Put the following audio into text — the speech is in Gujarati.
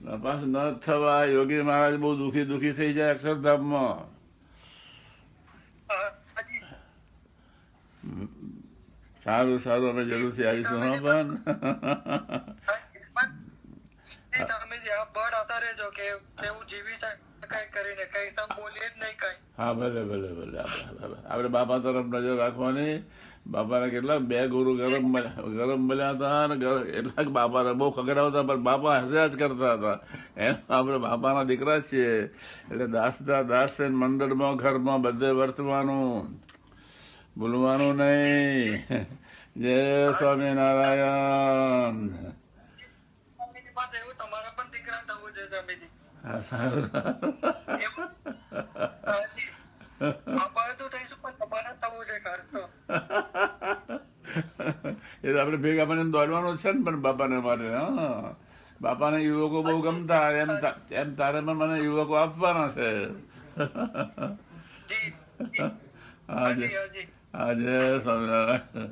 નપાસ ન થવા. યોગી મહારાજ બહુ દુઃખી થઈ જાય અક્ષરધામમાં. સારું સારું, અમે જરૂરથી આવીશું. હા પણ હા, ભલે ભલે ભલે. આપણે બાપા તરફ નજર રાખવાની. બાપાને કેટલા બે ગુરુ ગરમ મળ્યા હતા ને એટલાક બાપાને બહુ ખગડાવતા, પણ બાપા હસ્યા જ કરતા હતા. એમ આપણે બાપાના દીકરા છીએ એટલે દાસના દાસ છે. મંડળમાં ઘરમાં બધે વર્તવાનું, ભૂલવાનું નહીં. જય સ્વામિનારાયણ. હા, સારું એ તો આપણે ભેગા મને દોડવાનું છે ને. પણ બાપાને મારે, હા, બાપાને યુવકો બહુ ગમતા. એમ તારે પણ મને યુવકો આપવાના છે. આજે આજે સ્વામિનારાયણ.